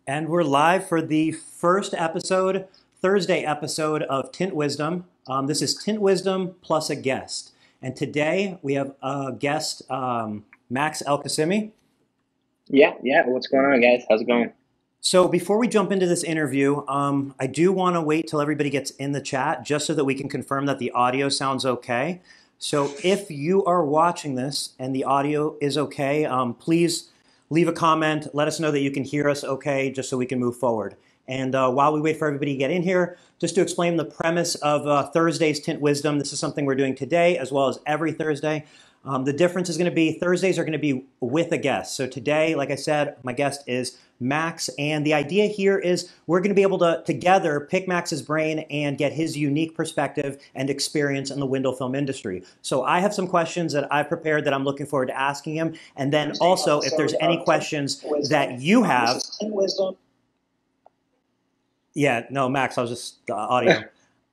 And we're live for the first episode, Thursday episode of Tint Wizdom. This is Tint Wizdom plus a guest. And today we have a guest, Max El Kacemi. Yeah. What's going on, guys? How's it going? So before we jump into this interview, I do want to wait till everybody gets in the chat just so that we can confirm that the audio sounds okay. So if you are watching this and the audio is okay, please leave a comment. Let us know that you can hear us okay, just so we can move forward. And while we wait for everybody to get in here, just to explain the premise of Thursday's Tint Wizdom, this is something we're doing today as well as every Thursday. The difference is going to be Thursdays are going to be with a guest. So today, like I said, my guest is Max, and the idea here is we're going to be able to together pick Max's brain and get his unique perspective and experience in the window film industry. So I have some questions that I've prepared that I'm looking forward to asking him, and then also if there's any questions that you have. Yeah, no, Max, I was just audio.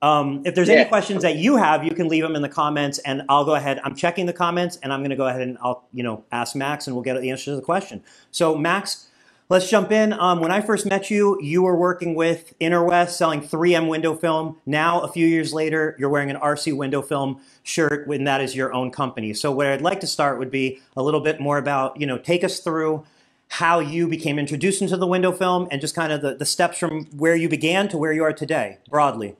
If there's any questions that you have, you can leave them in the comments, and I'll go ahead. I'm checking the comments, and I'm going to go ahead and I'll ask Max, and we'll get the answer to the question. So Max, let's jump in. When I first met you, you were working with Interwest selling 3M window film. Now, a few years later, you're wearing an RC window film shirt, and that is your own company. So what I'd like to start would be a little bit more about, take us through how you became introduced into the window film and just kind of the steps from where you began to where you are today, broadly.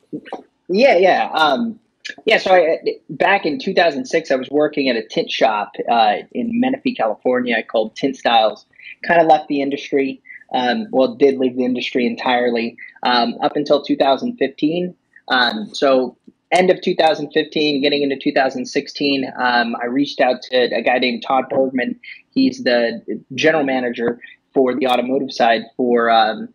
So back in 2006, I was working at a tint shop in Menifee, California called Tint Styles. Kind of left the industry. Did leave the industry entirely up until 2015. So end of 2015, getting into 2016, I reached out to a guy named Todd Bergman. He's the general manager for the automotive side for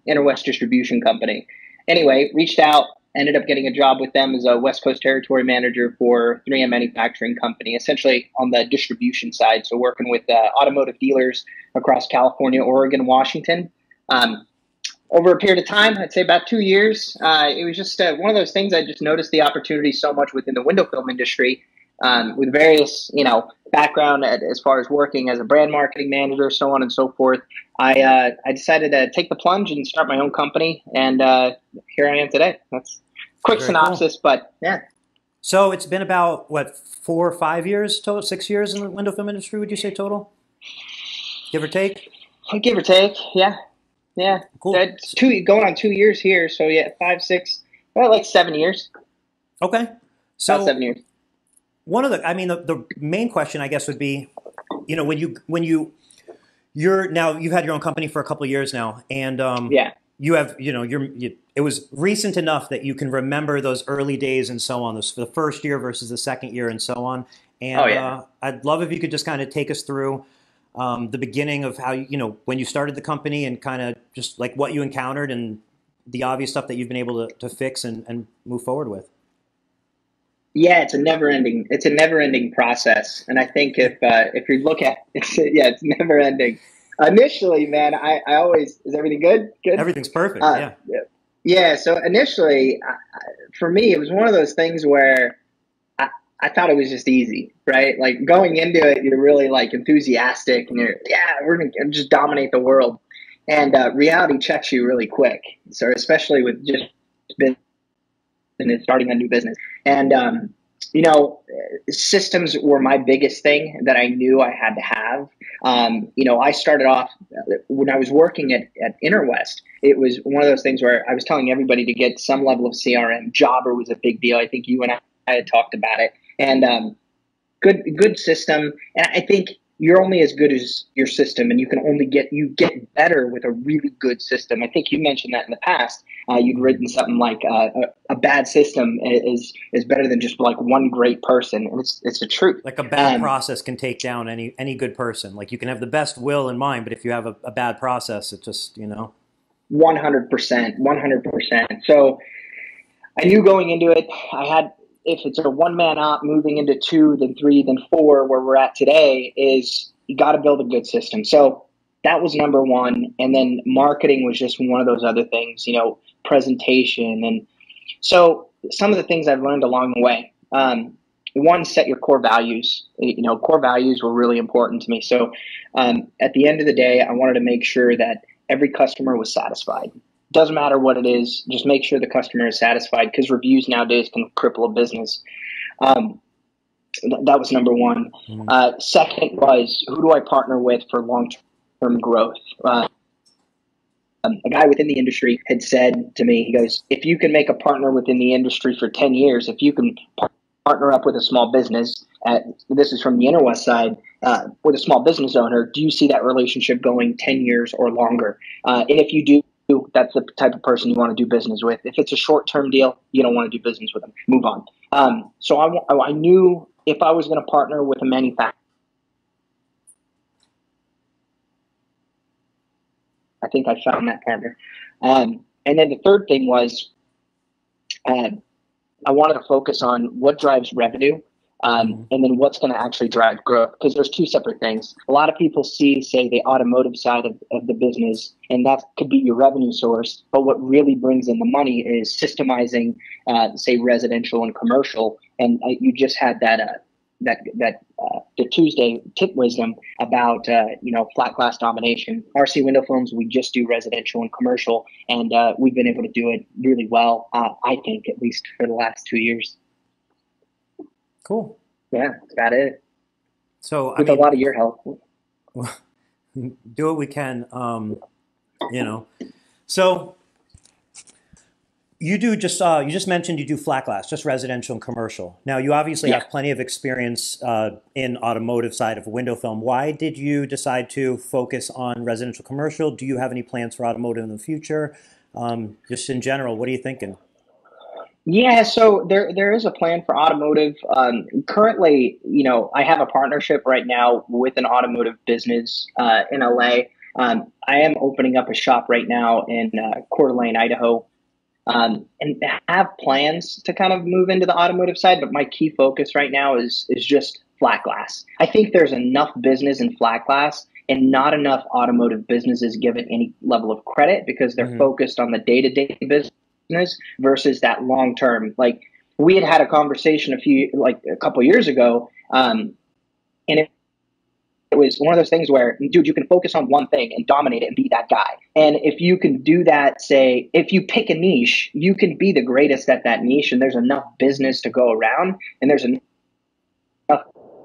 Interwest Distribution Company. Anyway, reached out, ended up getting a job with them as a West Coast territory manager for 3M Manufacturing Company, essentially on the distribution side. So working with automotive dealers across California, Oregon, Washington. Over a period of time, I'd say about 2 years, it was just one of those things. I just noticed the opportunity so much within the window film industry with various, background as far as working as a brand marketing manager, so on and so forth. I decided to take the plunge and start my own company, and here I am today. That's a quick synopsis, cool. But yeah. So it's been about, 4 or 5 years total, 6 years in the window film industry, would you say total? Give or take? Give or take, yeah. Yeah, cool. That's going on 2 years here, so yeah, 5, 6, like 7 years. Okay, so about 7 years. One of the main question I guess would be, you've had your own company for a couple of years now, and you have, it was recent enough that you can remember those early days and so on, the first year versus the second year and so on. And I'd love if you could just kind of take us through the beginning of how, when you started the company and kind of just like what you encountered and the obvious stuff that you've been able to fix and move forward with. Yeah, it's a never ending process. And I think if you look at it's never ending. Initially, man, I always, is everything good? Good. Everything's perfect. Yeah. Yeah. So initially, for me, it was one of those things where I thought it was just easy, right? Like going into it, you're really like enthusiastic and we're going to just dominate the world. And reality checks you really quick. So especially with just business and starting a new business. And, systems were my biggest thing that I knew I had to have. I started off when I was working at Interwest. It was one of those things where I was telling everybody to get some level of CRM. Jobber was a big deal. I think you and I had talked about it. And good system. And I think you're only as good as your system, and you get better with a really good system. I think you mentioned that in the past. You'd written something like a bad system is better than just like one great person, and it's the truth. Like a bad process can take down any good person. Like you can have the best will in mind, but if you have a bad process, it just 100%. So I knew going into it, if it's a one-man op moving into 2, then 3, then 4, where we're at today, is you got to build a good system. So that was number one. And then marketing was just one of those other things, presentation. And so some of the things I've learned along the way, one, set your core values. Core values were really important to me. So at the end of the day, I wanted to make sure that every customer was satisfied. Doesn't matter what it is, just make sure the customer is satisfied, because reviews nowadays can cripple a business. That was number one. Second was, who do I partner with for long-term growth? A guy within the industry had said to me, he goes, if you can make a partner within the industry for 10 years, if you can partner up with a small business, this is from the Inner West Side, with a small business owner, do you see that relationship going 10 years or longer? And if you do, that's the type of person you want to do business with. If it's a short-term deal, you don't want to do business with them. Move on. So I knew if I was going to partner with a manufacturer, I think I found that partner. And then the third thing was, I wanted to focus on what drives revenue, and then what's going to actually drive growth, because there's two separate things. A lot of people say the automotive side of the business, and that could be your revenue source. But what really brings in the money is systemizing, say, residential and commercial. And you just had the Tuesday Tint Wizdom about flat glass domination. RC window films, we just do residential and commercial, and we've been able to do it really well. I think, at least for the last 2 years. Cool. Yeah, that's about it. So with a lot of your help, do what we can. So you just mentioned you do flat glass, just residential and commercial. Now you obviously have plenty of experience in automotive side of window film. Why did you decide to focus on residential commercial? Do you have any plans for automotive in the future? Just in general, what are you thinking? Yeah, so there is a plan for automotive. Currently, I have a partnership right now with an automotive business in LA. I am opening up a shop right now in Coeur d'Alene, Idaho, and have plans to kind of move into the automotive side. But my key focus right now is just flat glass. I think there's enough business in flat glass, and not enough automotive businesses give it any level of credit, because they're focused on the day-to-day business versus that long term. Like, we had a conversation a couple years ago, and it was one of those things where, dude, you can focus on one thing and dominate it and be that guy. And if you can do that, say, if you pick a niche, you can be the greatest at that niche, and there's enough business to go around, and there's enough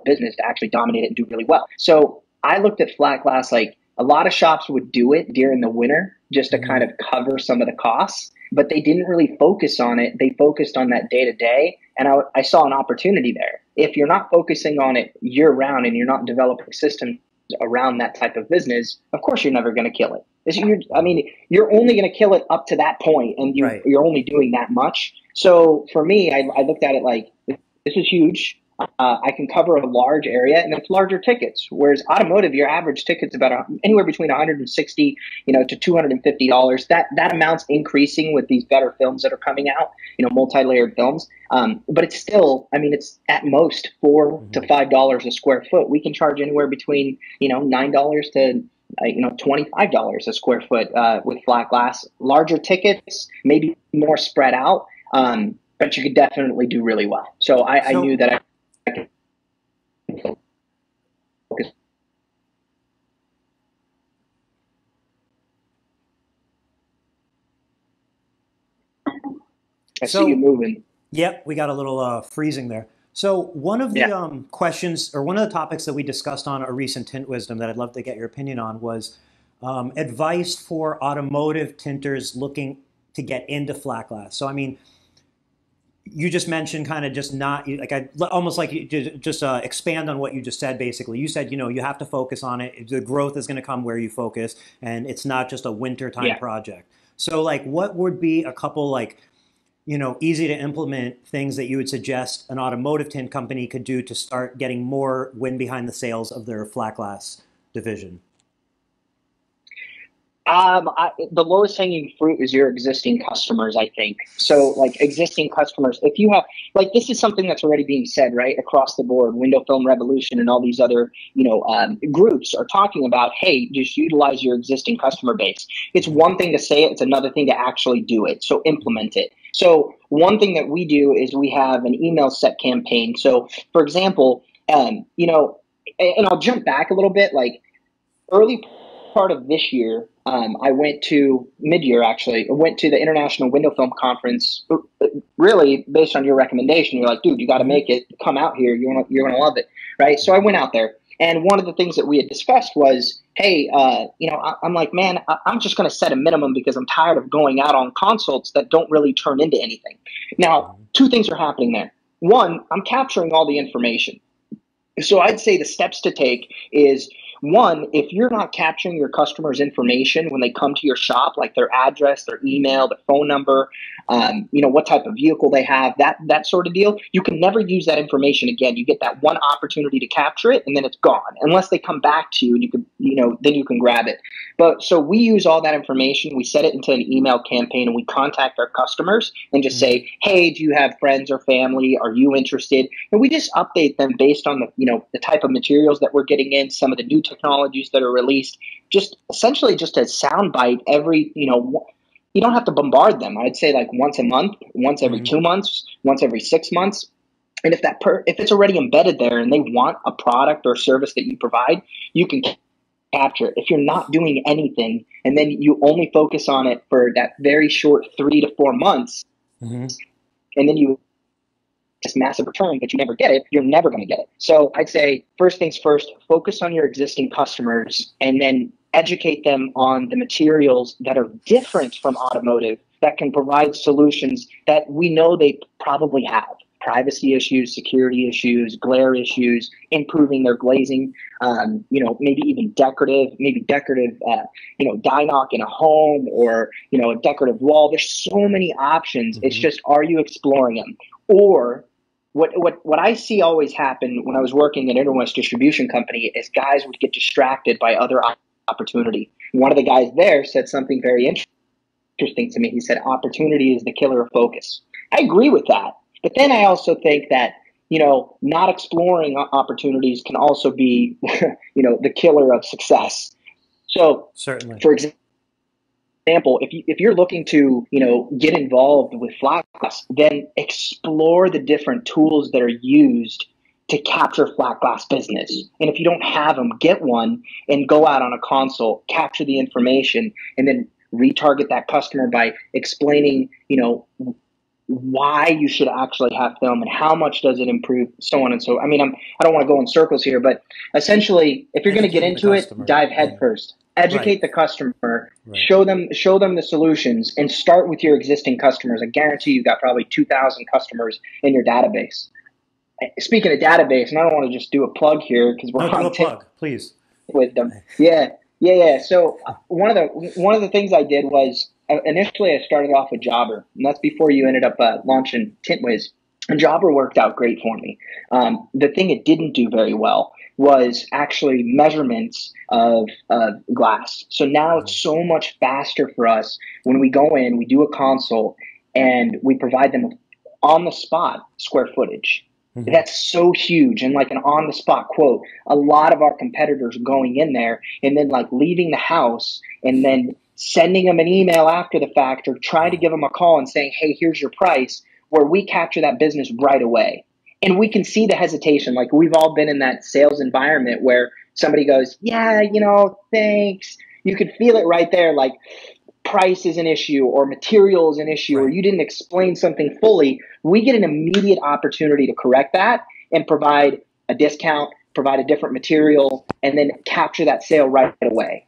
business to actually dominate it and do really well. So I looked at flat glass, like a lot of shops would do it during the winter just to kind of cover some of the costs, but they didn't really focus on it. They focused on that day to day. And I saw an opportunity there. If you're not focusing on it year round and you're not developing systems around that type of business, of course, you're never going to kill it. You're only going to kill it up to that point, and you're only doing that much. So for me, I looked at it like, this is huge. I can cover a large area, and it's larger tickets. Whereas automotive, your average ticket's about anywhere between $160, to $250. That amount's increasing with these better films that are coming out, multi-layered films. But it's still, it's at most $4 to $5 a square foot. We can charge anywhere between, $9 to $25 a square foot with flat glass. Larger tickets, maybe more spread out, but you could definitely do really well. So I knew that I could focus. I see you moving. Yep, we got a little freezing there. So one of the questions, or one of the topics that we discussed on a recent Tint Wizdom that I'd love to get your opinion on, was advice for automotive tinters looking to get into flat glass. So you just mentioned kind of just not like almost like you just expand on what you just said. Basically, you said you have to focus on it. The growth is going to come where you focus, and it's not just a wintertime project. So what would be a couple easy to implement things that you would suggest an automotive tint company could do to start getting more wind behind the sails of their flat glass division? The lowest hanging fruit is your existing customers, I think. So existing customers, if you have, this is something that's already being said, right, across the board. Window Film Revolution and all these other, groups are talking about, hey, just utilize your existing customer base. It's one thing to say it. It's another thing to actually do it. So implement it. So one thing that we do is we have an email set campaign. So for example, and I'll jump back a little bit, early part of this year, I went to mid-year actually. I went to the International Window Film Conference. Really, based on your recommendation, you're like, dude, you got to make it. Come out here. You're gonna love it, right? So I went out there, and one of the things that we had discussed was, hey, I'm like, man, I'm just gonna set a minimum because I'm tired of going out on consults that don't really turn into anything. Now, two things are happening there. One, I'm capturing all the information. So I'd say the steps to take is, one, if you're not capturing your customers' information when they come to your shop, like their address, their email, their phone number, what type of vehicle they have, that sort of deal, you can never use that information again. You get that one opportunity to capture it, and then it's gone, unless they come back to you, and then you can grab it. But so we use all that information. We set it into an email campaign, and we contact our customers and just say, hey, do you have friends or family? Are you interested? And we just update them based on the type of materials that we're getting in, some of the new technologies that are released, just essentially just a sound bite every, you don't have to bombard them. I'd say like once a month, once every 2 months, once every 6 months. And if it's already embedded there and they want a product or service that you provide, you can capture it. If you're not doing anything and then you only focus on it for that very short 3 to 4 months, and then you this massive return, but you never get it, you're never going to get it. So I'd say first things first, focus on your existing customers and then educate them on the materials that are different from automotive that can provide solutions that we know they probably have. Privacy issues, security issues, glare issues, improving their glazing, maybe even decorative, dye knock in a home or, a decorative wall. There's so many options. It's just, are you exploring them? Or what I see always happen when I was working at Interwest Distribution Company is guys would get distracted by other opportunity. One of the guys there said something very interesting to me. He said, opportunity is the killer of focus. I agree with that. But then I also think that, not exploring opportunities can also be, the killer of success. So certainly, for example, if you're looking to, get involved with flat glass, then explore the different tools that are used to capture flat glass business. And if you don't have them, get one and go out on a console, capture the information, and then retarget that customer by explaining, why you should actually have film and how much does it improve, so on and so. I mean, I don't want to go in circles here, but essentially, if you're going to get into it, dive head first. Educate the customer, show them the solutions, and start with your existing customers. I guarantee you got probably 2,000 customers in your database. Speaking of database, and I don't want to just do a plug here because we're on plug, please. Wisdom. Yeah. So one of the things I did was initially I started off with Jobber, and that's before you ended up launching Tint Wiz. And Jobber worked out great for me. The thing it didn't do very well was actually measurements of glass. So now it's so much faster for us when we go in, we do a consult, and we provide them on the spot square footage. That's so huge. And like an on the spot quote, a lot of our competitors going in there and then like leaving the house and then sending them an email after the fact or trying to give them a call and saying, hey, here's your price, where we capture that business right away. And we can see the hesitation. Like we've all been in that sales environment where somebody goes, yeah, thanks. You could feel it right there. Like price is an issue or material is an issue or you didn't explain something fully. We get an immediate opportunity to correct that and provide a discount, provide a different material, and then capture that sale right away.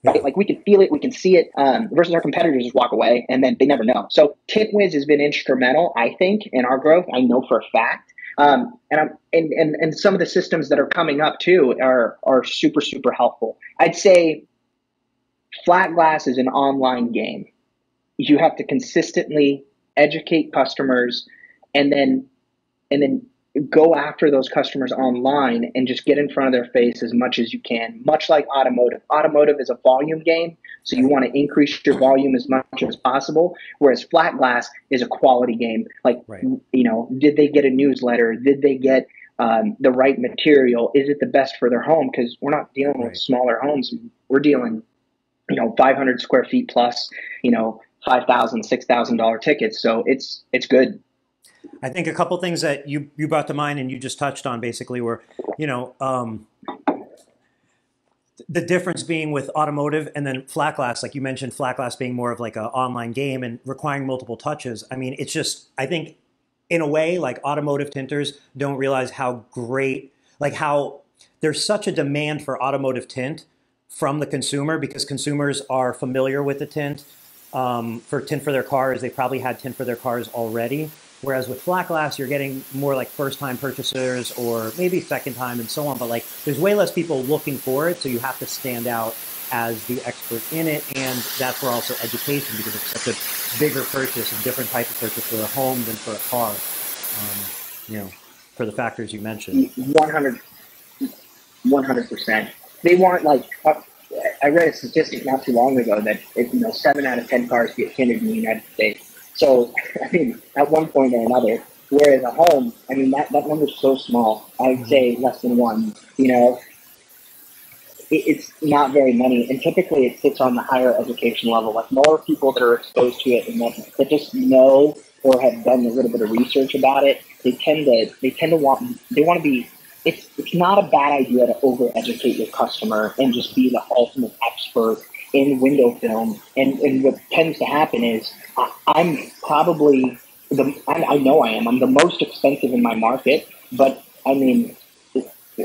Right? Like we can feel it, we can see it, versus our competitors just walk away and then they never know. So Tint Wiz has been instrumental, I think, in our growth. I know for a fact. And some of the systems that are coming up too are super, super helpful. I'd say flat glass is an online game. You have to consistently educate customers and then go after those customers online and just get in front of their face as much as you can, much like automotive. Automotive is a volume game, so you want to increase your volume as much as possible, whereas flat glass is a quality game. Like, did they get a newsletter? Did they get the right material? Is it the best for their home? Because we're not dealing with smaller homes. We're dealing 500 square feet plus, $5,000, $6,000 tickets. So it's good. I think a couple things that you brought to mind and you just touched on basically were, the difference being with automotive and then flat glass, like you mentioned, flat glass being more of like an online game and requiring multiple touches. I mean, it's just, I think in a way, like automotive tinters don't realize how great, like how there's such a demand for automotive tint from the consumer because consumers are familiar with the tint for tint for their cars. They probably had tint for their cars already. Whereas with flat glass, you're getting more like first time purchasers or maybe second time and so on. But like there's way less people looking for it. So you have to stand out as the expert in it. And that's where also education, because it's such a bigger purchase, a different type of purchase for a home than for a car, for the factors you mentioned. 100%. They want like, I read a statistic not too long ago that 7 out of 10 cars get tinted in the United States. So, I mean, at one point or another, whereas at home, I mean, that number is so small. I'd say less than one, it's not very many. And typically it sits on the higher education level. Like more people that are exposed to it and that just know or have done a little bit of research about it, they want to be, it's not a bad idea to over-educate your customer and just be the ultimate expert in window film. And what tends to happen is I'm probably I know I am. I'm the most expensive in my market, but I mean,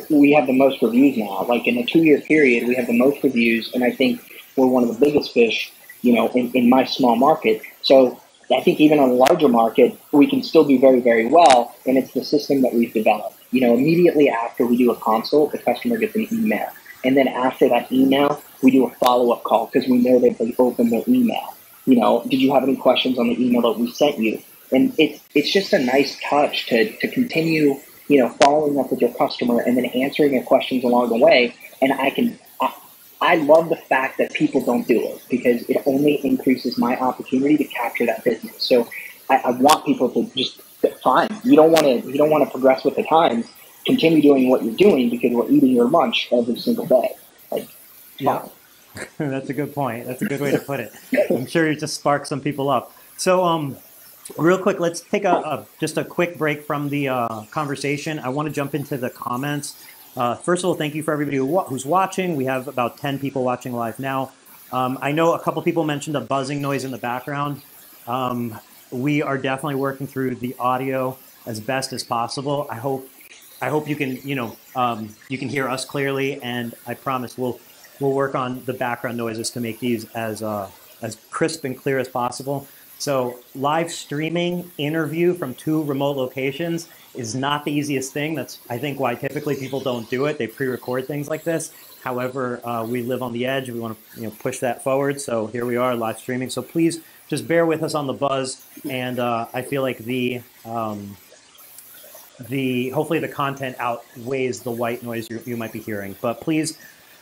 we have the most reviews now. Like in a 2-year period, we have the most reviews, and I think we're one of the biggest fish, in my small market. So I think even on a larger market, we can still do very, very well, and it's the system that we've developed. Immediately after we do a consult, the customer gets an email. And then after that email, we do a follow-up call because we know that they opened their email. Did you have any questions on the email that we sent you? And it's just a nice touch to continue, following up with your customer and then answering their questions along the way. And I love the fact that people don't do it because it only increases my opportunity to capture that business. So I want people to just, fine, you don't want to progress with the times. Continue doing what you're doing because we're eating your lunch every single day. Yeah, that's a good point. That's a good way to put it. I'm sure you just sparked some people up. So, real quick, let's take just a quick break from the conversation. I want to jump into the comments. First of all, thank you for everybody who's watching. We have about 10 people watching live now. I know a couple people mentioned a buzzing noise in the background. We are definitely working through the audio as best as possible. I hope you can, you can hear us clearly, and I promise we'll work on the background noises to make these as crisp and clear as possible. So live streaming interview from 2 remote locations is not the easiest thing. That's, I think, why typically people don't do it. They pre-record things like this. However, we live on the edge. We want to push that forward. So here we are live streaming. So please just bear with us on the buzz. And I feel like hopefully the content outweighs the white noise you might be hearing. But please,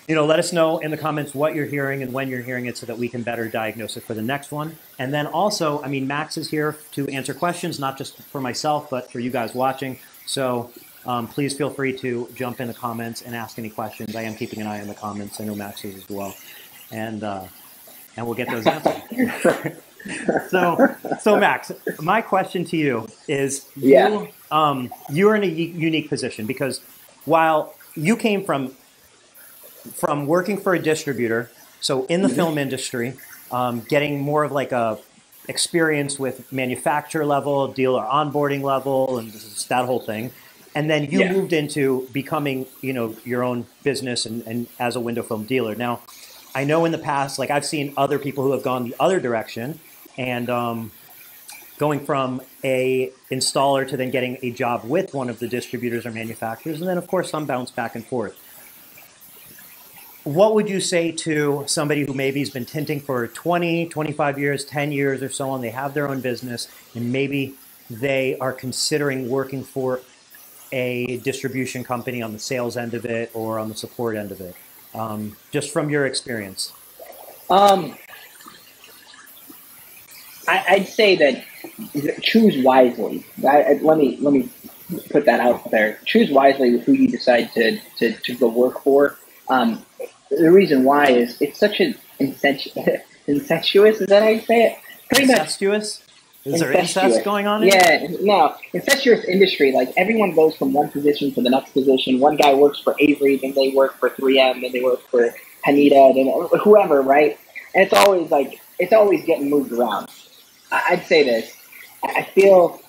let us know in the comments what you're hearing and when you're hearing it so that we can better diagnose it for the next one. And then also, I mean, Max is here to answer questions, not just for myself, but for you guys watching. So please feel free to jump in the comments and ask any questions. I am keeping an eye on the comments. I know Max is as well. And we'll get those answered. So Max, my question to you is, you're in a unique position because while you came from working for a distributor, so in the film industry, getting more of like a experience with manufacturer level, dealer onboarding level, and that whole thing. And then you moved into becoming, your own business and as a window film dealer. Now, I know in the past, like I've seen other people who have gone the other direction and going from a installer to then getting a job with one of the distributors or manufacturers. And then of course, some bounce back and forth. What would you say to somebody who maybe has been tinting for 20, 25 years, 10 years or so on? They have their own business and maybe they are considering working for a distribution company on the sales end of it or on the support end of it, just from your experience? I'd say that choose wisely. Let me put that out there. Choose wisely who you decide to go work for. The reason why is it's such an incestuous, is that how you say it? Incestuous? Is there incest going on? Yeah, no, incestuous industry. Like everyone goes from one position to the next position. One guy works for Avery, then they work for 3M, then they work for Hanita, then whoever, right? And it's always getting moved around. I'd say this. I feel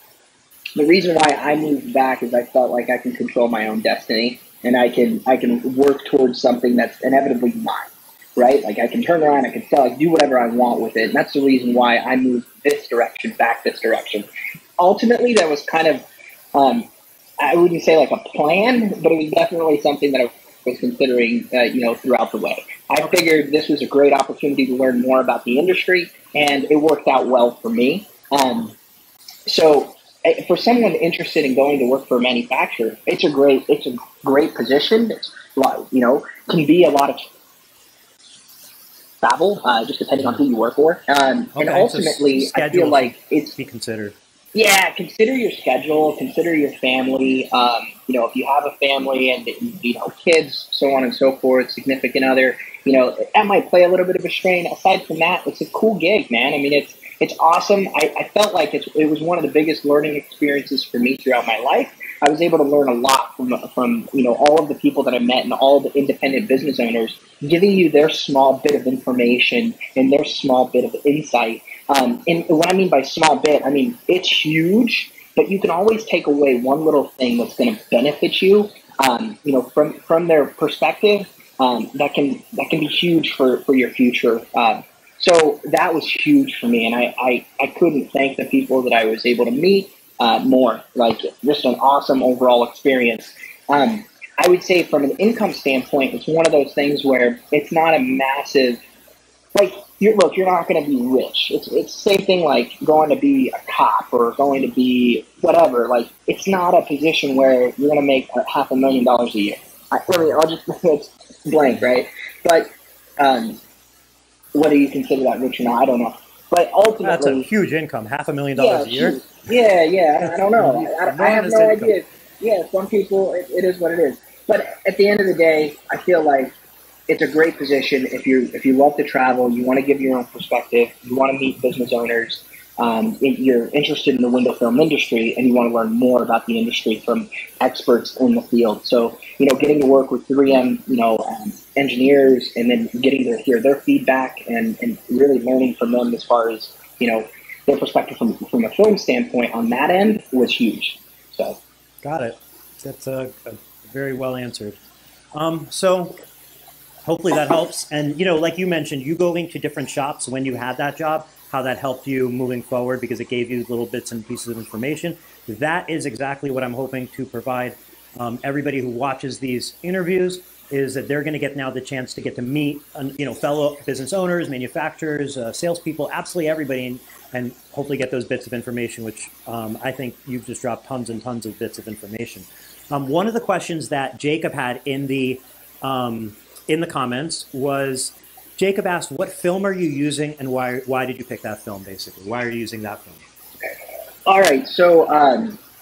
the reason why I moved back is I felt like I can control my own destiny, and I can work towards something that's inevitably mine, right? Like I can turn around, I can sell, I can do whatever I want with it. And that's the reason why I moved this direction, back this direction. Ultimately, that was kind of, I wouldn't say like a plan, but it was definitely something that I was considering, throughout the way. I figured this was a great opportunity to learn more about the industry, and it worked out well for me. So for someone interested in going to work for a manufacturer, it's a great position. It's can be a lot of travel, just depending on who you work for. And ultimately, I feel like it's be considered. Yeah, consider your schedule, consider your family. If you have a family and kids, so on and so forth, significant other, that might play a little bit of a strain. Aside from that, it's a cool gig, man. I mean, it's awesome. I felt like it was one of the biggest learning experiences for me throughout my life. I was able to learn a lot from all of the people that I met and all the independent business owners, giving you their small bit of information and their small bit of insight. And what I mean by small bit, I mean it's huge, but you can always take away one little thing that's going to benefit you. From their perspective, that can be huge for your future. So that was huge for me, and I couldn't thank the people that I was able to meet more. Like just an awesome overall experience. I would say from an income standpoint, it's one of those things where it's not a massive, you're not going to be rich. It's the same thing like going to be a cop or going to be whatever. Like it's not a position where you're going to make $500,000 a year. I'll just it's blank, right? But whether you consider that rich or not, I don't know. But ultimately, that's a huge income, $500,000 a year. Yeah. I don't know. I have no idea. Yeah, some people, it is what it is. But at the end of the day, I feel like it's a great position if you love to travel, you want to give your own perspective, you want to meet business owners, you're interested in the window film industry, and you want to learn more about the industry from experts in the field. So, getting to work with 3M, engineers, and then getting to hear their feedback and really learning from them as far as, their perspective from a film standpoint on that end was huge. So, got it. That's a very well answered. So hopefully that helps. And, like you mentioned, you going to different shops when you had that job, how that helped you moving forward because it gave you little bits and pieces of information. That is exactly what I'm hoping to provide everybody who watches these interviews, is that they're going to get now the chance to get to meet, fellow business owners, manufacturers, salespeople, absolutely everybody, and hopefully get those bits of information, which I think you've just dropped tons and tons of bits of information. One of the questions that Jacob had in the comments was, Jacob asked, what film are you using and why did you pick that film, basically? Why are you using that film? All right, so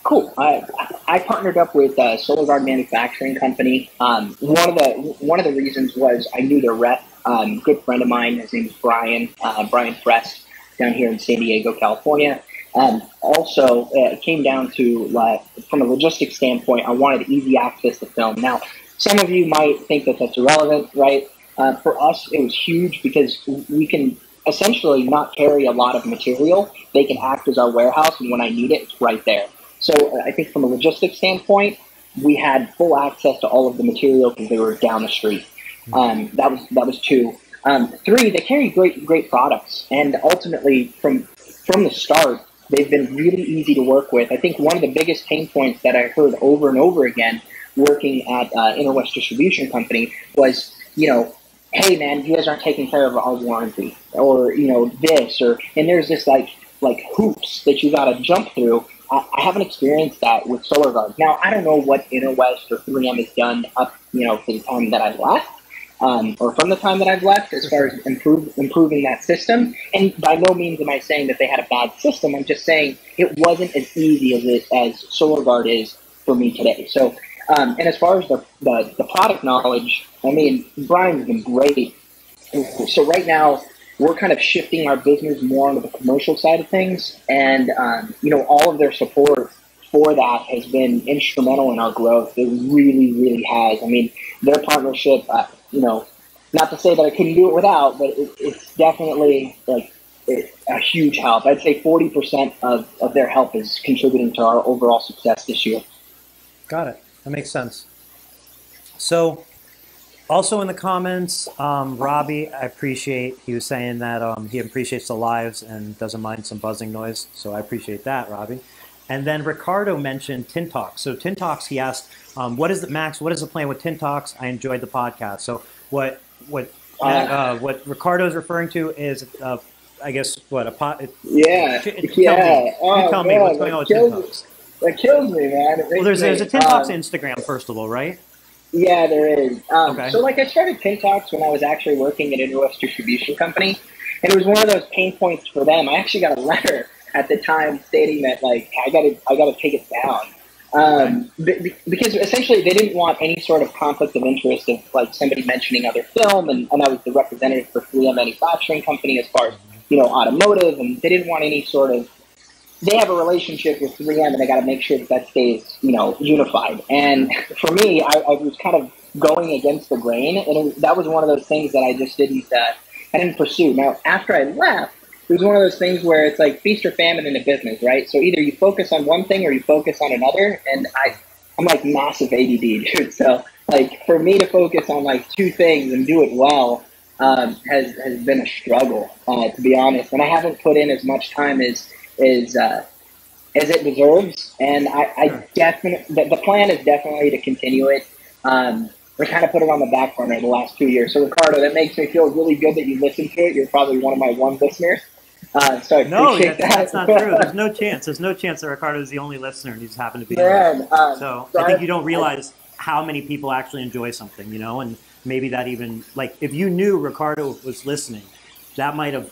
cool. I partnered up with Solar Guard Manufacturing Company. One of the reasons was I knew their rep. Good friend of mine, his name is Brian Frest, down here in San Diego, California. Also, it came down to, from a logistics standpoint, I wanted easy access to film. Now, some of you might think that that's irrelevant, right? For us, it was huge because we can essentially not carry a lot of material. They can act as our warehouse, and when I need it, it's right there. So I think from a logistics standpoint, we had full access to all of the material because they were down the street. That was two. Three, they carry great products, and ultimately from the start, they've been really easy to work with. I think one of the biggest pain points that I heard over and over again working at Interwest Distribution Company was, hey man, you guys aren't taking care of our warranty, or this, and there's this like hoops that you got to jump through. I haven't experienced that with Solar Guard. Now I don't know what Interwest or 3M has done up to the time that I've left. Or from the time that I've left, as far as improving that system. And by no means am I saying that they had a bad system. I'm just saying it wasn't as easy as Solar Guard is for me today. So, and as far as the product knowledge, I mean, Brian's been great. So right now, we're kind of shifting our business more onto the commercial side of things. And, all of their support for that has been instrumental in our growth. It really, really has. I mean, their partnership, not to say that I couldn't do it without, but it's definitely a huge help. I'd say 40% of their help is contributing to our overall success this year. Got it. That makes sense. So also in the comments, Robbie, he was saying that he appreciates the lives and doesn't mind some buzzing noise. So I appreciate that, Robbie. And then Ricardo mentioned Tint Talks. So Tint Talks, he asked, what is the plan with Tint Talks? I enjoyed the podcast. So what Ricardo is referring to is, I guess, what, a pot? Yeah. Tell me what's going on with Tint Talks. That kills me, man. Well, there's a Tint Talks Instagram, first of all, right? Yeah, there is. Okay. So, I started Tint Talks when I was actually working at an U.S. distribution company, and it was one of those pain points for them. I actually got a letter at the time stating that, I gotta take it down, because essentially they didn't want any sort of conflict of interest of somebody mentioning other film, and I was the representative for 3M Manufacturing Company as far as automotive, and they didn't want any sort of. They have a relationship with 3M, and they got to make sure that stays, unified. And for me, I was kind of going against the grain, and that was one of those things that I just didn't pursue. Now, after I left, it was one of those things where it's like feast or famine in a business, right? So either you focus on one thing or you focus on another, and I'm like massive ADD, dude. So for me to focus on two things and do it well has been a struggle, to be honest. And I haven't put in as much time as it deserves, and I definitely the plan is definitely to continue it. We kind of put it on the back burner the last 2 years. So Ricardo, that makes me feel really good that you listened to it. You're probably one of my one listeners. So I appreciate that. That's not true. There's no chance. There's no chance that Ricardo is the only listener, and you just happen to be there. So I think you don't realize how many people actually enjoy something, and maybe that even if you knew Ricardo was listening, that might have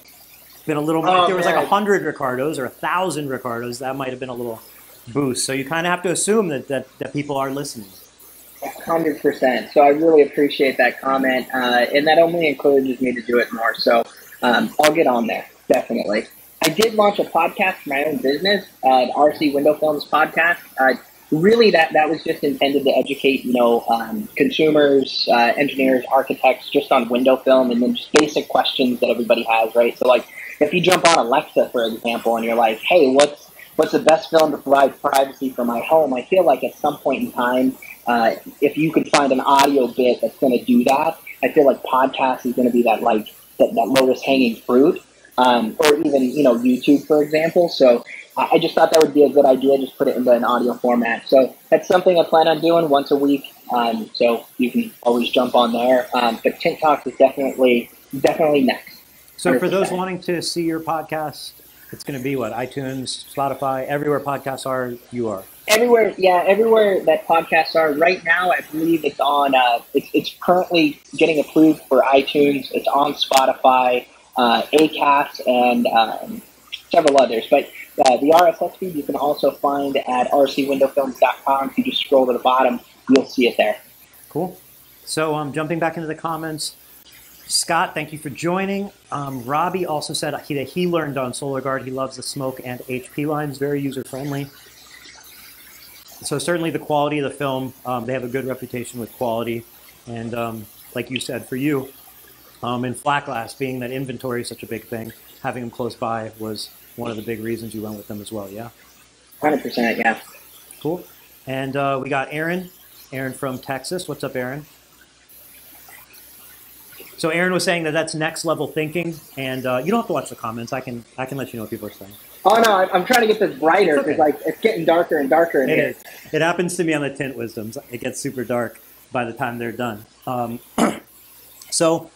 been a little. If there was 100 Ricardos or 1,000 Ricardos, that might have been a little boost. So you kind of have to assume that people are listening. 100%. So I really appreciate that comment, and that only encourages me to do it more. So I'll get on there, definitely. I did launch a podcast for my own business, the RC Window Films podcast. Really, that was just intended to educate, consumers, engineers, architects, just on window film, and then just basic questions that everybody has, right? So, if you jump on Alexa, for example, and you're like, hey, what's the best film to provide privacy for my home? I feel like at some point in time, if you could find an audio bit that's going to do that, I feel like podcast is going to be that lowest hanging fruit, or even, YouTube, for example. So I just thought that would be a good idea, just put it into an audio format. So that's something I plan on doing once a week. So you can always jump on there. But Tint Talks is definitely next. So for those wanting to see your podcast, it's going to be what? iTunes, Spotify, everywhere podcasts are, you are. Everywhere that podcasts are. Right now, I believe it's on, it's currently getting approved for iTunes. It's on Spotify, Acast, and several others. But the RSS feed you can also find at rcwindowfilms.com. If you just scroll to the bottom, you'll see it there. Cool. So jumping back into the comments, Scott, thank you for joining. Robbie also said that he learned on SolarGuard. He loves the smoke and HP lines, very user-friendly. So certainly the quality of the film, they have a good reputation with quality. And like you said, for you, in flat glass, being that inventory is such a big thing, having them close by was one of the big reasons you went with them as well, yeah? 100%, yeah. Cool. And we got Aaron from Texas. What's up, Aaron? So Aaron was saying that that's next level thinking, and you don't have to watch the comments. I can let you know what people are saying. Oh no, I'm trying to get this brighter because it's getting darker and darker in here. It is. It happens to me on the Tint Wisdoms. It gets super dark by the time they're done. So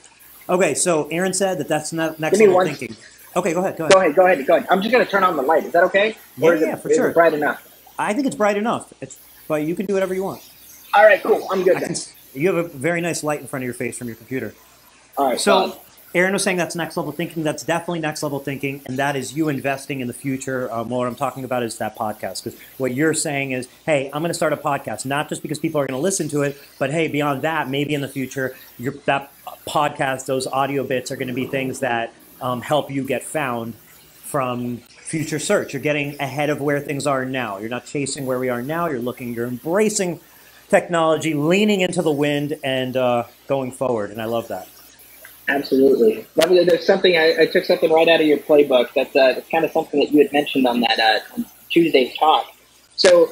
Aaron said that that's not next level thinking. Okay, go ahead. Go ahead. I'm just going to turn on the light. Is that okay? Yeah, for sure. Is it bright enough? I think it's bright enough. But you can do whatever you want. All right, cool. I'm good then. You have a very nice light in front of your face from your computer. All right. So Aaron was saying that's next level thinking. That's definitely next level thinking, and that is you investing in the future. What I'm talking about is that podcast, because what you're saying is, hey, I'm going to start a podcast, not just because people are going to listen to it, but hey, beyond that, maybe in the future, that podcast, those audio bits are going to be things that help you get found from future search. You're getting ahead of where things are now. You're not chasing where we are now. You're embracing technology, leaning into the wind, and going forward. And I love that. Absolutely. There's something I took something right out of your playbook. That's kind of something that you had mentioned on that on Tuesday's talk. So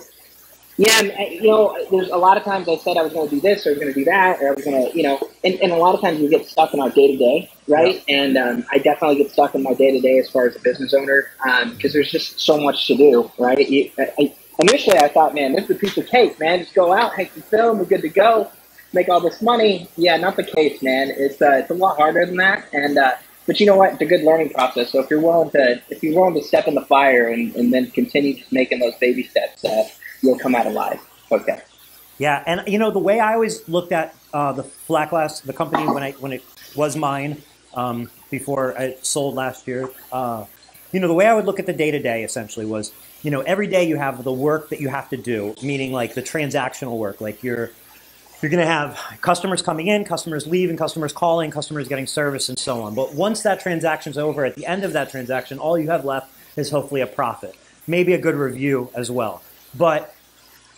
yeah, there's a lot of times I said I was going to do this or I was going to do that, or I was going to, and a lot of times we get stuck in our day to day, right? Yeah. And I definitely get stuck in my day to day as far as a business owner, because there's just so much to do, right? Initially I thought, man, this is a piece of cake, man. Just go out, take the film, we're good to go, make all this money. Yeah, not the case, man. It's a lot harder than that. And but you know what? It's a good learning process. So if you're willing to step in the fire and then continue just making those baby steps, you'll come out alive. Okay. Yeah, and the way I always looked at the Flat Glass, the company when it was mine, before I sold last year, the way I would look at the day to day essentially was, every day you have the work that you have to do, meaning like the transactional work, like you're going to have customers coming in, customers leaving, customers calling, customers getting service, and so on. But once that transaction's over, at the end of that transaction, all you have left is hopefully a profit, maybe a good review as well. But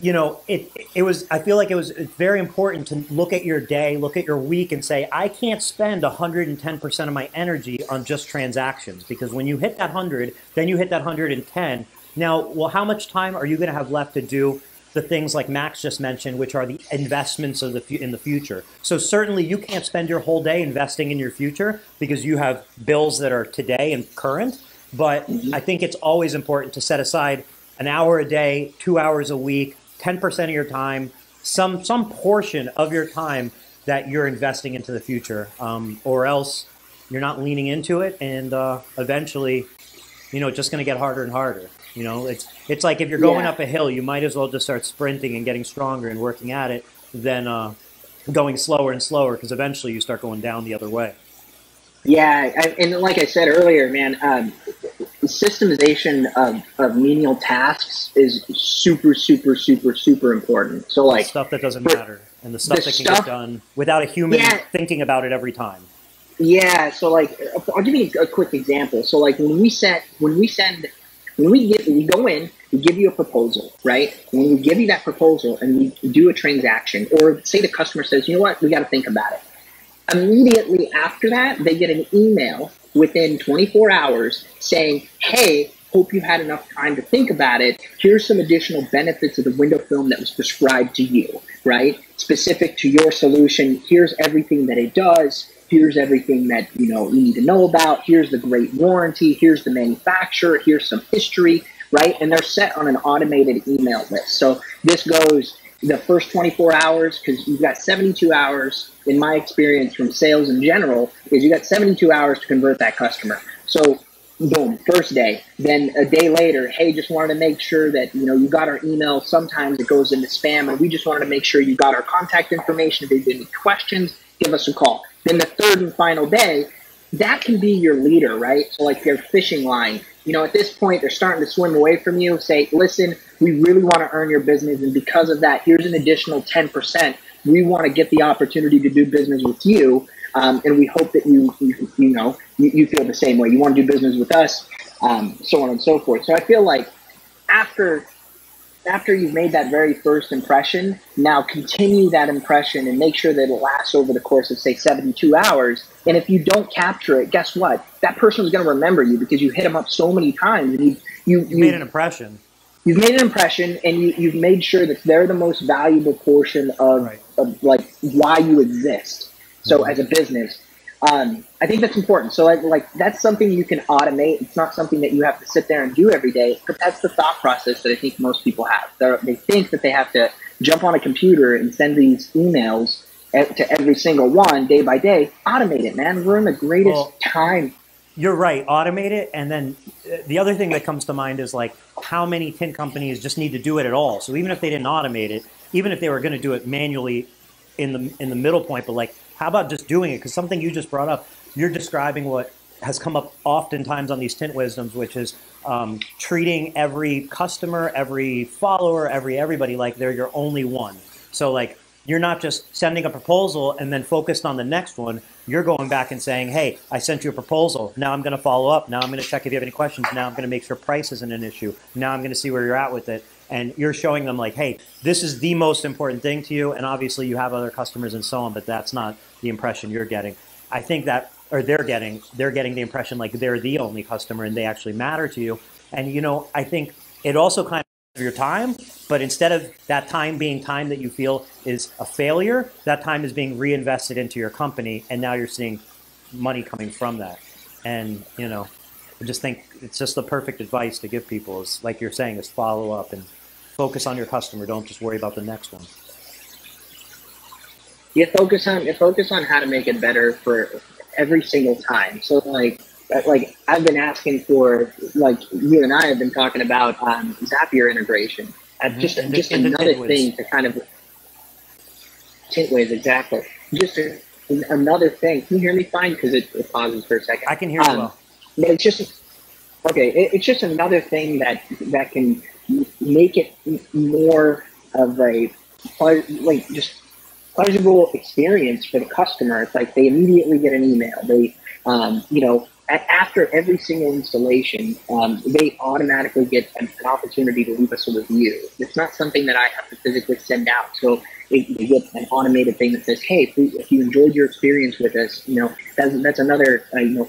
I feel like it's very important to look at your day, look at your week, and say, I can't spend 110% of my energy on just transactions, because when you hit that 100, then you hit that 110. Now, well, how much time are you going to have left to do the things like Max just mentioned, which are the investments in the future? So certainly you can't spend your whole day investing in your future because you have bills that are today and current. But I think it's always important to set aside an hour a day, 2 hours a week, 10% of your time, some portion of your time that you're investing into the future, or else you're not leaning into it, and eventually, it's just going to get harder and harder. It's like if you're going up a hill, you might as well just start sprinting and getting stronger and working at it than going slower and slower, because eventually you start going down the other way. Yeah, and like I said earlier, man, systemization of menial tasks is super, super, super, super important. So like stuff that doesn't matter, and the stuff that can get done without a human thinking about it every time. Yeah, so like I'll give you a quick example. So like when we go in, we give you a proposal, right? When we give you that proposal and we do a transaction, or say the customer says, you know what, we got to think about it. Immediately after that, they get an email within 24 hours saying, hey, hope you had enough time to think about it. Here's some additional benefits of the window film that was prescribed to you, right? Specific to your solution. Here's everything that it does. Here's everything that you need to know about. Here's the great warranty. Here's the manufacturer. Here's some history, right? And they're set on an automated email list. So this goes the first 24 hours, because you've got 72 hours, in my experience from sales in general, is you got 72 hours to convert that customer. So boom, first day. Then a day later, hey, just wanted to make sure that you got our email. Sometimes it goes into spam, and we just wanted to make sure you got our contact information. If there's any questions, give us a call. Then the third and final day, that can be your leader, right? So like your fishing line. At this point, they're starting to swim away from you. Say, listen, we really want to earn your business, and because of that, here's an additional 10%. We want to get the opportunity to do business with you, and we hope that you feel the same way. You want to do business with us, so on and so forth. So I feel like after you've made that very first impression, now continue that impression and make sure that it lasts over the course of, say, 72 hours. And if you don't capture it, guess what? That person is going to remember you because you hit them up so many times. And you made an impression. You've made an impression, and you've made sure that they're the most valuable portion of like why you exist. So as a business, I think that's important. So like that's something you can automate. It's not something that you have to sit there and do every day, but that's the thought process that I think most people have. They think that they have to jump on a computer and send these emails to every single one day by day. Automate it, man. We're in the greatest time. You're right. Automate it. And then the other thing that comes to mind is like how many tint companies just need to do it at all. So even if they didn't automate it, even if they were going to do it manually in the middle point, but like, how about just doing it? Because something you just brought up, you're describing what has come up oftentimes on these Tint Wisdoms, which is treating every customer, every follower, everybody like they're your only one. So like you're not just sending a proposal and then focused on the next one. You're going back and saying, hey, I sent you a proposal. Now I'm going to follow up. Now I'm going to check if you have any questions. Now I'm going to make sure price isn't an issue. Now I'm going to see where you're at with it. And you're showing them like, hey, this is the most important thing to you. And obviously you have other customers and so on, but that's not the impression you're getting. I think that, or they're getting the impression like they're the only customer and they actually matter to you. And, you know, I think it also kind of your time, but instead of that time being time that you feel is a failure, that time is being reinvested into your company, and now you're seeing money coming from that. And, you know, I just think it's just the perfect advice to give people is, like you're saying, is follow up and focus on your customer. Don't just worry about the next one. You focus on how to make it better for every single time. So like I've been asking for, like you and I have been talking about Zapier integration. Just another thing to kind of Tint Wiz, exactly. Just another thing. Can you hear me fine? Because it pauses for a second. I can hear you well. It's just okay. It's just another thing that can make it more of a just pleasurable experience for the customer. It's like they immediately get an email. They, after every single installation, they automatically get an opportunity to leave us a review. It's not something that I have to physically send out. So they get an automated thing that says, hey, please, if you enjoyed your experience with us, that's another,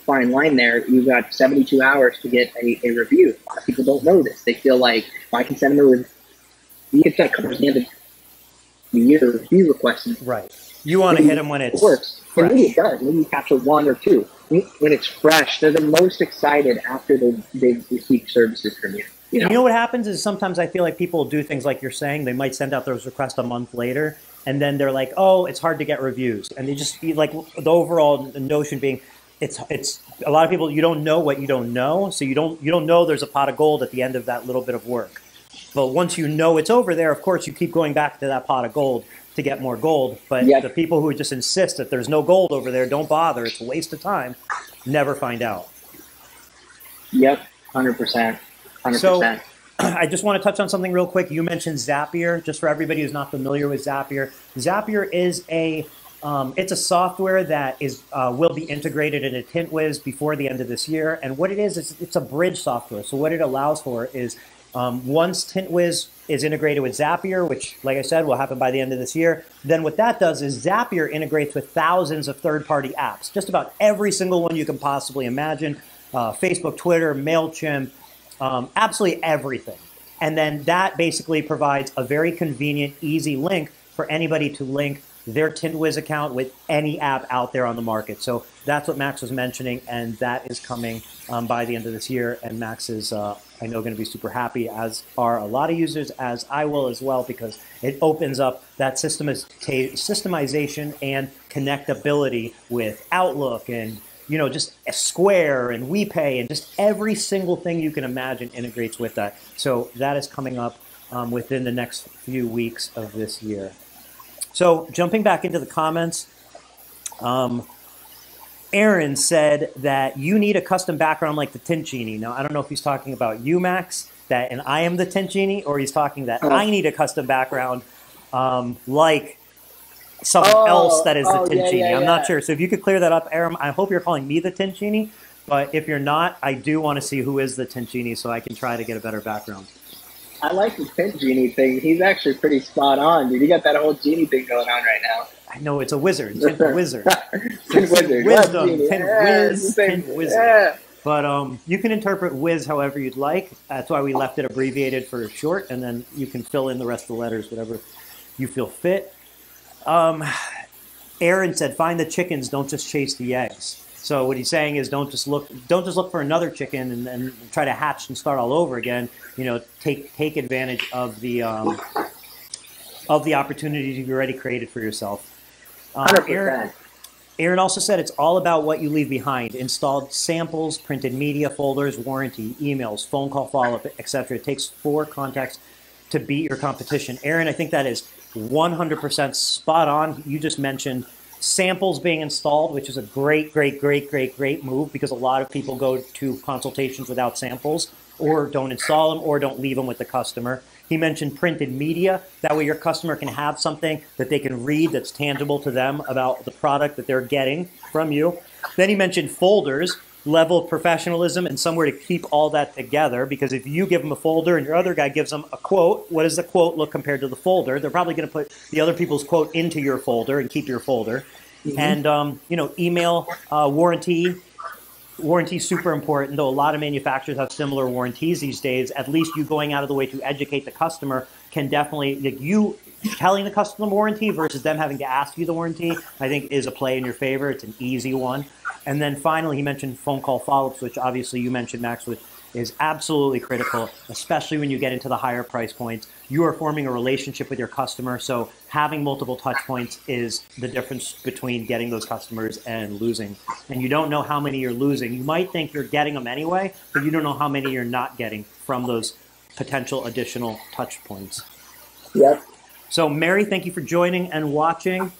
fine line there. You've got 72 hours to get a review. A lot of people don't know this. They feel like, well, I can send them a review. If that covers the end of the year review request. Right. You want to hit them when it works. Fresh. Maybe it does. Maybe you capture one or two. When it's fresh, they're the most excited after they've received services from you. You know what happens is sometimes I feel like people do things like you're saying. They might send out those requests a month later, and then they're like, oh, it's hard to get reviews. And they just like the overall notion being, it's a lot of people, you don't know what you don't know. So you don't know there's a pot of gold at the end of that little bit of work. But once you know it's over there, of course, you keep going back to that pot of gold to get more gold. But the people who just insist that there's no gold over there, don't bother. It's a waste of time. Never find out. Yep, 100%. 100%. So I just want to touch on something real quick. You mentioned Zapier. Just for everybody who's not familiar with Zapier, Zapier is it's a software that will be integrated into Tint Wiz before the end of this year. And what it is it's a bridge software. So what it allows for is once Tint Wiz is integrated with Zapier, which, like I said, will happen by the end of this year, then what that does is Zapier integrates with thousands of third-party apps, just about every single one you can possibly imagine, Facebook, Twitter, MailChimp, absolutely everything. And then that basically provides a very convenient, easy link for anybody to link their Tint Wiz account with any app out there on the market. So that's what Max was mentioning, and that is coming by the end of this year. And Max is, I know, going to be super happy, as are a lot of users, as I will as well, because it opens up that systemization and connectability with Outlook and just Square and WePay and just every single thing you can imagine integrates with that. So that is coming up within the next few weeks of this year. So jumping back into the comments, Aaron said that you need a custom background like the Tint Genie. Now, I don't know if he's talking about you, Max, and I am the Tint Genie, or he's talking that I need a custom background like someone else that is the Tint Genie. I'm not sure. So if you could clear that up, Aaron, I hope you're calling me the Tint Genie. But if you're not, I do want to see who is the Tint Genie so I can try to get a better background. I like the Tint Genie thing. He's actually pretty spot on, dude. You got that whole genie thing going on right now. I know, it's a wizard. Tint Wizard. Tint Wizard. Wisdom. Tint Wiz. Tint Wizard. Yeah. But you can interpret Wiz however you'd like. That's why we left it abbreviated for short, and then you can fill in the rest of the letters, whatever you feel fit. Aaron said, find the chickens, don't just chase the eggs. So what he's saying is don't just look for another chicken and try to hatch and start all over again. Take advantage of the opportunities you've already created for yourself. 100%. Aaron also said it's all about what you leave behind. Installed samples, printed media, folders, warranty, emails, phone call follow-up, etc. It takes 4 contacts to beat your competition. Aaron, I think that is 100% spot on. You just mentioned samples being installed, which is a great move, because a lot of people go to consultations without samples, or don't install them, or don't leave them with the customer. He mentioned printed media. That way your customer can have something that they can read that's tangible to them about the product that they're getting from you. Then he mentioned folders, level of professionalism, and somewhere to keep all that together, because if you give them a folder and your other guy gives them a quote, what does the quote look compared to the folder? They're probably going to put the other people's quote into your folder and keep your folder. And, email warranty. Warranty is super important, though a lot of manufacturers have similar warranties these days. At least you going out of the way to educate the customer can definitely, like, you telling the customer warranty versus them having to ask you the warranty, I think is a play in your favor. It's an easy one. And then finally, he mentioned phone call follow-ups, which obviously you mentioned, Max, which is absolutely critical, especially when you get into the higher price points. You are forming a relationship with your customer, so having multiple touch points is the difference between getting those customers and losing. And you don't know how many you're losing. You might think you're getting them anyway, but you don't know how many you're not getting from those potential additional touch points. Yep. So Mary, thank you for joining and watching.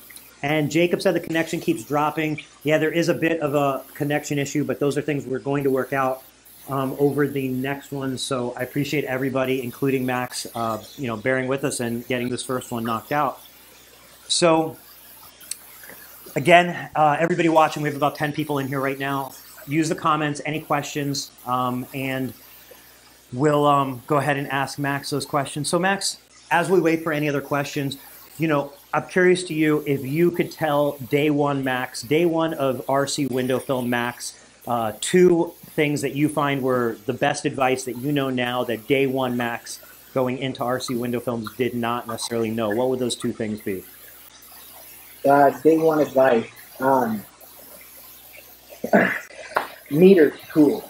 And Jacob said the connection keeps dropping. Yeah, there is a bit of a connection issue, but those are things we're going to work out over the next one. So I appreciate everybody, including Max, bearing with us and getting this first one knocked out. So again, everybody watching, we have about 10 people in here right now. Use the comments, any questions, and we'll go ahead and ask Max those questions. So Max, as we wait for any other questions, I'm curious to you if you could tell day one Max, day one of RC window film Max, two things that you find were the best advice that you know now that day one Max going into RC window films did not necessarily know. What would those two things be? Day one advice. Meter's cool.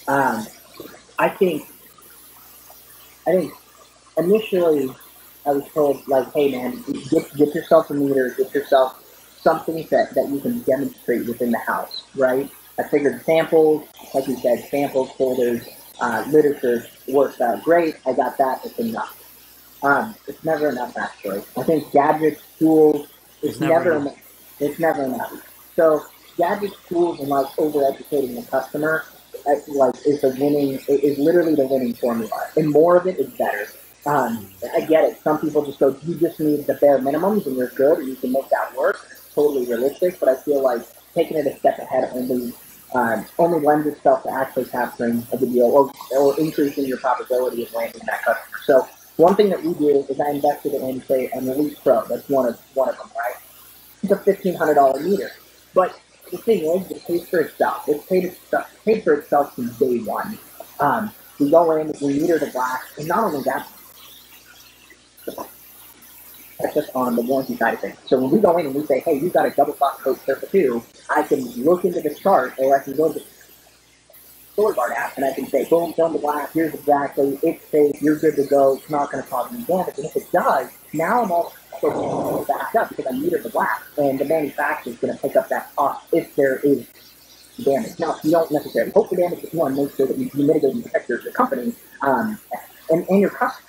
I think initially I was told, like, hey man, get yourself a meter, get yourself something that you can demonstrate within the house, right? I figured samples, like you said, samples, folders, literature works out great. I got that, it's enough. It's never enough, actually. I think gadgets, tools, it's never enough. It's never enough. So gadgets, tools, and like over-educating the customer, is literally the winning formula. And more of it is better. I get it. Some people just go, you just need the bare minimums and you're good and you can make that work. It's totally realistic, but I feel like taking it a step ahead only lends itself to actually capturing a good deal or increasing your probability of landing that customer. So one thing that we do is I invested in, say, an Elite Pro. That's one of them, right? It's a $1,500 meter. But the thing is, it pays for itself. It's paid for itself since day one. We go in, we meter the glass, and not only that, that's just on the warranty side of things. So when we go in and we say, hey, you've got a double top coat Surface 2, I can look into the chart, or I can go to the StoreGuard app and I can say, boom, film the glass, here's exactly, it's safe, you're good to go, it's not going to cause any damage. And if it does, now I'm also backed up because I metered the glass, and the manufacturer is going to pick up that cost if there is damage. Now, you don't necessarily hope for damage, but you want to make sure that you mitigate and protect your company and your customer.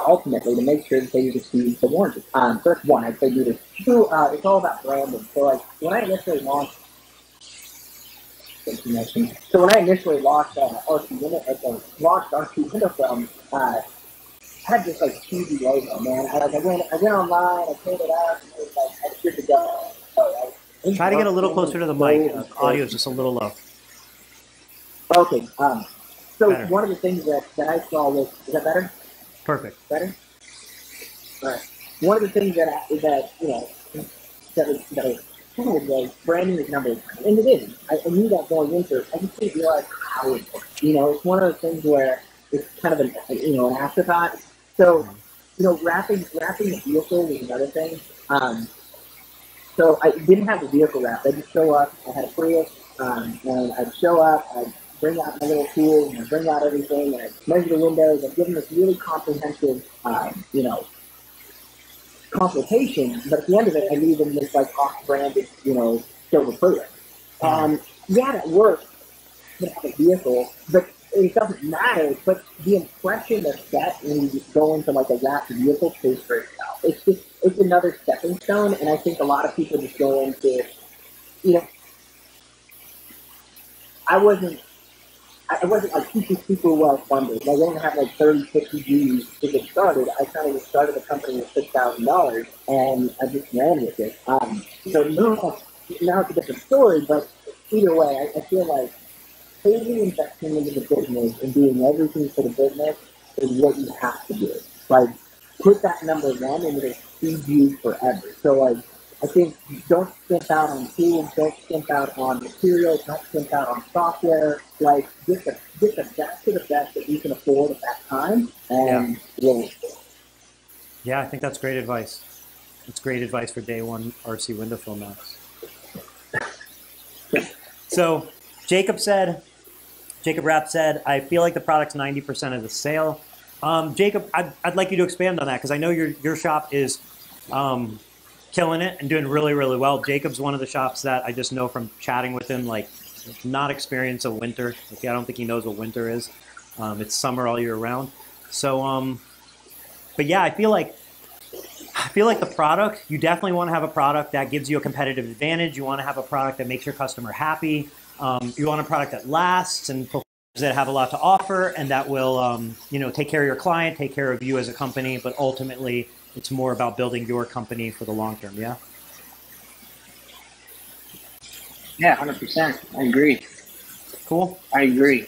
Ultimately, to make sure that they receive the warranty. So that's one, I'd say do this. Two, it's all about branding. So like when I initially launched, RC window film, had this like cheesy logo, man. I went online, I paid it out, and it was like, I was good to go. So, try to get a little closer to the mic. Audio is just a little low. Okay. So better. One of the things that I saw was, is that better? Perfect. Better? All right. One of the things that was cool was branding is number one. And it is. I knew that going into it. I just didn't realize how important. It's one of those things where it's kind of an afterthought. So, wrapping the vehicle was another thing. So I didn't have the vehicle wrapped. I just show up. I had a Prius, and I'd show up. I'd bring out my little tools, and I'd bring out everything, and I'd measure the windows. I'd give them this really comprehensive, consultation. But at the end of it, I leave them this like off-branded, silver Prius. Yeah, that works to have a vehicle, but it doesn't matter. But the impression that's set when you go into like a wrapped vehicle pays for itself. It's another stepping stone, and I think a lot of people just go into, I wasn't I wasn't like super well funded. Like, I didn't have like 30, 50 G's to get started. I kind of just started a company with $6,000 and I just ran with it. So now it's a different story, but either way, I feel like totally investing into the business and doing everything for the business is what you have to do. Like, put that number one and it'll feed you forever. So, like, I think don't skimp out on tools, don't skimp out on materials, don't skimp out on software. Like, get the best of the best that you can afford at that time, and yeah, I think that's great advice. It's great advice for day one RC window film, Max. So Jacob Rapp said, I feel like the product's 90% of the sale. Jacob, I'd like you to expand on that, because I know your shop is killing it and doing really, really well. Jacob's one of the shops that I just know from chatting with him, like, not experience a winter. Like, I don't think he knows what winter is. It's summer all year round. So, but yeah, I feel like the product, you definitely want to have a product that gives you a competitive advantage. You want to have a product that makes your customer happy. You want a product that lasts and that have a lot to offer, and that will, take care of your client, take care of you as a company, but ultimately it's more about building your company for the long term. Yeah. Yeah, 100%. I agree. Cool. I agree.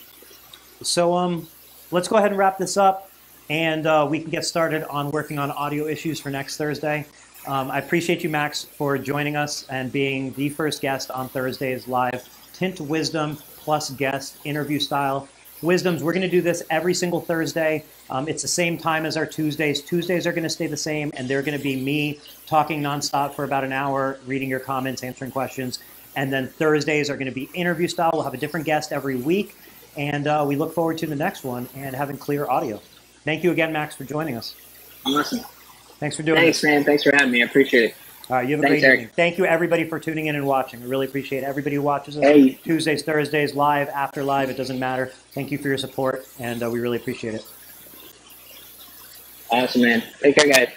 So let's go ahead and wrap this up, and we can get started on working on audio issues for next Thursday. I appreciate you, Max, for joining us and being the first guest on Thursday's live Tint Wisdom plus guest interview style. Wisdoms, we're going to do this every single Thursday. It's the same time as our Tuesdays. Tuesdays are going to stay the same, and they're going to be me talking nonstop for about an hour, reading your comments, answering questions. And then Thursdays are going to be interview style. We'll have a different guest every week, and we look forward to the next one and having clear audio. Thank you again, Max, for joining us. Awesome. Thanks for doing this. Thanks, man. Thanks for having me. I appreciate it. All right, you have a great evening. Thank you, everybody, for tuning in and watching. I really appreciate everybody who watches us. Hey. Tuesdays, Thursdays, live, after live, it doesn't matter. Thank you for your support, and we really appreciate it. Awesome, man. Take care, guys.